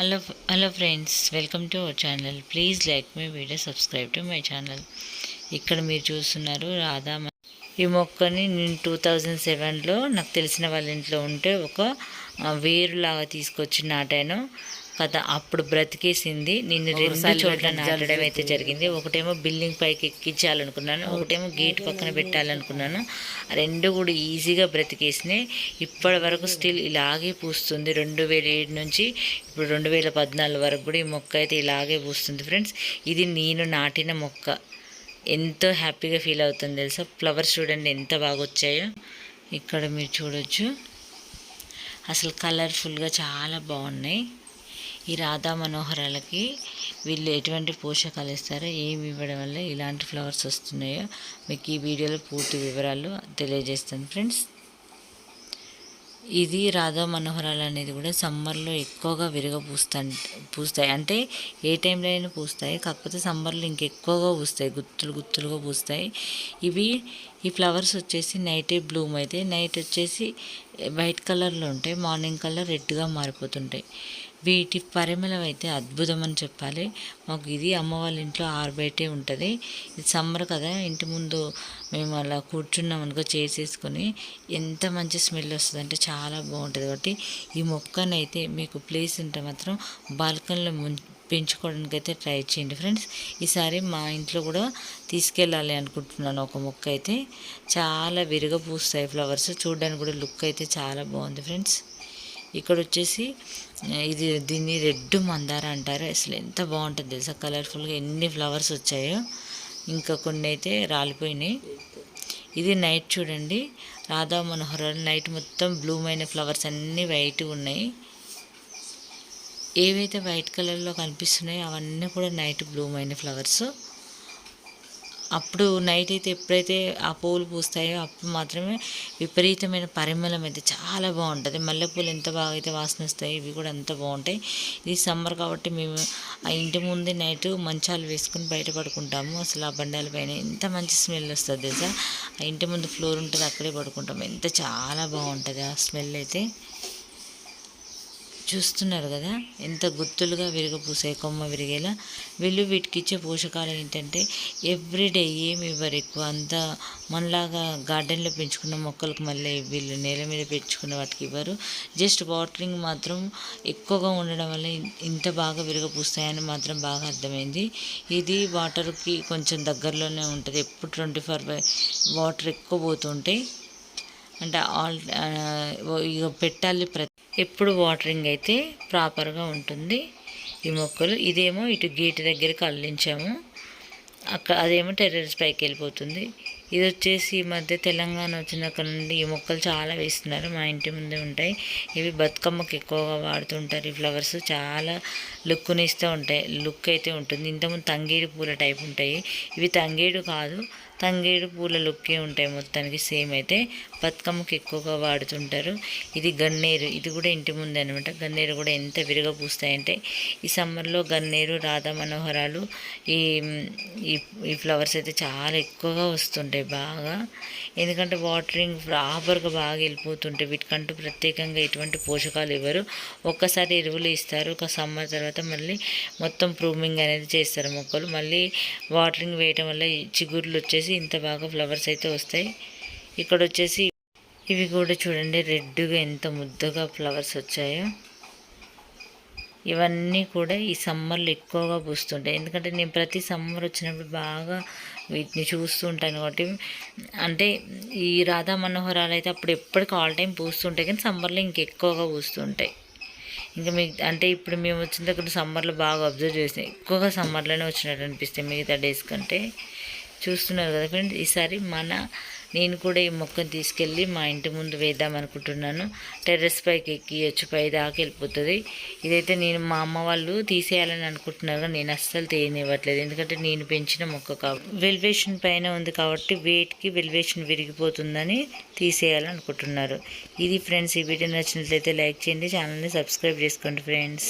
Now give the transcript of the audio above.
Hello hello friends, welcome to our channel. Please like my video, subscribe to my channel. ఇక్కడ మీరు చూస్తున్నారు రాధా. ఈ మొక్కని నేను 2007లో నాకు తెలిసిన వాళ్ళ ఇంట్లో ఉంటే ఒక వేరులాగా తీసుకొచ్చి నాటాను కదా. అప్పుడు బ్రతికేసింది. నేను 2 చోట్ల నాటడం అయితే జరిగింది. ఒకటేమో బిల్డింగ్ పైకి ఎక్కించాలనుకున్నాను, ఒకటేమో గేట్ పక్కన పెట్టాలనుకున్నాను. 2 కూడా ఈజీగా బ్రతికేసినాయి. ఇప్పటి వరకు స్టిల్ ఇలాగే పూస్తుంది. 2007 నుంచి ఇప్పుడు 2014 వరకు కూడా ఈ మొక్క అయితే ఇలాగే పూస్తుంది ఫ్రెండ్స్. ఇది నేను నాటిన మొక్క. ఎంతో హ్యాపీగా ఫీల్ అవుతుంది తెలుసా. ఫ్లవర్స్ చూడండి ఎంత బాగా వచ్చాయో. ఇక్కడ మీరు చూడొచ్చు, అసలు కలర్ఫుల్గా చాలా బాగున్నాయి. ఈ రాధా మనోహరాలకి వీళ్ళు ఎటువంటి పోషకాలు ఇస్తారో, ఏమి ఇవ్వడం వల్ల ఇలాంటి ఫ్లవర్స్ వస్తున్నాయో మీకు ఈ వీడియోలో పూర్తి వివరాలు తెలియజేస్తాను ఫ్రెండ్స్. ఇది రాధా మనోహరాలు అనేది కూడా సమ్మర్లో ఎక్కువగా పూస్తాయి. అంటే ఏ టైంలో అయినా పూస్తాయి, కాకపోతే సమ్మర్లో ఇంకెక్కువగా పూస్తాయి, గుత్తులుగా పూస్తాయి. ఈ ఫ్లవర్స్ వచ్చేసి నైటే బ్లూమ్ అయితే, నైట్ వచ్చేసి వైట్ కలర్లో ఉంటాయి, మార్నింగ్ కలర్ రెడ్గా మారిపోతుంటాయి. వీటి పరిమళం అయితే అద్భుతం అని చెప్పాలి. మాకు ఇది అమ్మ వాళ్ళ ఇంట్లో ఆరబయటే ఉంటుంది. ఇది సమ్మర్ కదా, ఇంటి ముందు మేము అలా కూర్చున్నాం అనుకో చేసేసుకొని, ఎంత మంచి స్మెల్ వస్తుంది అంటే చాలా బాగుంటుంది. కాబట్టి ఈ మొక్కనైతే మీకు ప్లేస్ ఉంటే మాత్రం బాల్కనీలో పెంచుకోవడానికి అయితే ట్రై చేయండి ఫ్రెండ్స్. ఈసారి మా ఇంట్లో కూడా తీసుకెళ్ళాలి అనుకుంటున్నాను. ఒక మొక్క అయితే చాలా విరగ పూస్తాయి ఫ్లవర్స్. చూడడానికి కూడా లుక్ అయితే చాలా బాగుంది ఫ్రెండ్స్. ఇక్కడ వచ్చేసి దీన్ని రెడ్ మందార అంటారు. అసలు ఎంత బాగుంటుంది తెలుసా, కలర్ఫుల్గా ఎన్ని ఫ్లవర్స్ వచ్చాయో. ఇంకా కొన్ని అయితే రాలిపోయినాయి. ఇది నైట్ చూడండి, రాధా మనోహరాలు నైట్ మొత్తం బ్లూమ్ అయిన ఫ్లవర్స్ అన్నీ వైట్గా ఉన్నాయి. ఏవైతే వైట్ కలర్లో కనిపిస్తున్నాయో అవన్నీ కూడా నైట్ బ్లూమ్ అయిన ఫ్లవర్స్. అప్పుడు నైట్ అయితే ఎప్పుడైతే ఆ పూలు పూస్తాయో అప్పుడు మాత్రమే విపరీతమైన పరిమళం అయితే చాలా బాగుంటుంది. మల్లెపూలు ఎంత బాగా అయితే వాసన వస్తాయి, ఇవి కూడా అంత బాగుంటాయి. ఇది సమ్మర్ కాబట్టి మేము ఆ ఇంటి ముందే నైట్ మంచాలు వేసుకుని బయట పడుకుంటాము. అసలు ఆ బండాల పైన ఎంత మంచి స్మెల్ వస్తుంది తెలుసా. ఆ ఇంటి ముందు ఫ్లోర్ ఉంటుంది, అక్కడే పడుకుంటాము. చాలా బాగుంటుంది ఆ స్మెల్ అయితే. చూస్తున్నారు కదా ఎంత గుత్తులుగా విరగపూసాయి, కొమ్మ విరిగేలా. వీటికి ఇచ్చే పోషకాలు ఏంటంటే ఎవ్రీడే ఏమి ఇవ్వరు ఎక్కువ. అంతా మనలాగా గార్డెన్లో పెంచుకున్న మొక్కలకు మళ్ళీ వీళ్ళు నేల మీద పెంచుకున్న వాటికి ఇవ్వరు. జస్ట్ వాటరింగ్ మాత్రం ఎక్కువగా ఉండడం వల్ల ఇంత బాగా విరగపూస్తాయని మాత్రం బాగా అర్థమైంది. ఇది వాటర్కి కొంచెం దగ్గరలోనే ఉంటుంది. ఎప్పుడు 24 వాటర్ ఎక్కువ పోతుంటాయి. అంటే ఇక పెట్టాలి ఎప్పుడు వాటరింగ్ అయితే ప్రాపర్గా ఉంటుంది ఈ మొక్కలు. ఇదేమో ఇటు గేటు దగ్గరికి అల్లించాము, అదేమో టెర్రస్ పైకి వెళ్ళిపోతుంది. ఇది వచ్చేసి ఈ మధ్య తెలంగాణ వచ్చినాక నుండి ఈ మొక్కలు చాలా వేస్తున్నారు. మా ఇంటి ముందే ఉంటాయి. ఇవి బతుకమ్మకి ఎక్కువగా వాడుతుంటారు. ఈ ఫ్లవర్స్ చాలా లుక్ని ఇస్తూ ఉంటాయి, లుక్ అయితే ఉంటుంది. ఇంతకుముందు తంగేడు పూల టైప్ ఉంటాయి, ఇవి తంగేడు కాదు, తంగేడు పూల లుక్కే ఉంటాయి మొత్తానికి సేమ్. అయితే బతుకమ్మకి ఎక్కువగా వాడుతుంటారు. ఇది గన్నేరు, ఇది కూడా ఇంటి ముందే అనమాట. గన్నేరు కూడా ఎంత విరగ పూస్తాయంటే ఈ సమ్మర్లో గన్నేరు, రాధా మనోహరాలు, ఈ ఫ్లవర్స్ అయితే చాలా ఎక్కువగా వస్తుంటాయి బాగా. ఎందుకంటే వాటరింగ్ ప్రాపర్గా బాగా వెళ్ళిపోతుంటాయి. వీటికంటూ ప్రత్యేకంగా ఎటువంటి పోషకాలు ఇవ్వరు. ఒక్కసారి ఎరువులు ఇస్తారు, ఒక సమ్మర్ తర్వాత మళ్ళీ మొత్తం ప్రూమింగ్ అనేది చేస్తారు మొక్కలు. మళ్ళీ వాటరింగ్ వేయటం వల్ల చిగుర్లు వచ్చేసి ఇంత బాగా ఫ్లవర్స్ అయితే వస్తాయి. ఇక్కడ వచ్చేసి ఇవి కూడా చూడండి రెడ్గా ఎంత ముద్దగా ఫ్లవర్స్ వచ్చాయో. ఇవన్నీ కూడా ఈ సమ్మర్లో ఎక్కువగా పూస్తుంటాయి. ఎందుకంటే నేను ప్రతి సమ్మర్ వచ్చినప్పుడు బాగా వీటిని చూస్తూ ఉంటాను కాబట్టి. అంటే ఈ రాధా మనోహరాలు అయితే అప్పుడు ఎప్పటికీ ఆల్ టైం పూస్తుంటాయి, కానీ సమ్మర్లో ఇంకెక్కువగా పూస్తుంటాయి. ఇంకా అంటే ఇప్పుడు మేము వచ్చిన దగ్గర సమ్మర్లో బాగా అబ్జర్వ్ చేసినాం, ఎక్కువగా సమ్మర్లోనే వచ్చినట్టు అనిపిస్తాయి మిగతా డేస్ కంటే. చూస్తున్నారు కదా ఫ్రెండ్స్, ఈసారి నేను కూడా ఈ మొక్కను తీసుకెళ్ళి మా ఇంటి ముందు వేద్దాం అనుకుంటున్నాను. టెర్రస్ పైకి ఎక్కియచ్చు, పై దాకా వెళ్ళిపోతుంది. ఇదైతే మా అమ్మ వాళ్ళు తీసేయాలని అనుకుంటున్నారు, నేను అస్సలు తీయనివ్వట్లేదు. ఎందుకంటే నేను పెంచిన మొక్క కాబట్టి వెల్వేషన్ పైన ఉంది కాబట్టి వెయిట్కి వెల్వేషన్ విరిగిపోతుందని తీసేయాలనుకుంటున్నారు. ఇది ఫ్రెండ్స్, ఈ వీడియో నచ్చినట్లయితే లైక్ చేయండి, ఛానల్ని సబ్స్క్రైబ్ చేసుకోండి ఫ్రెండ్స్.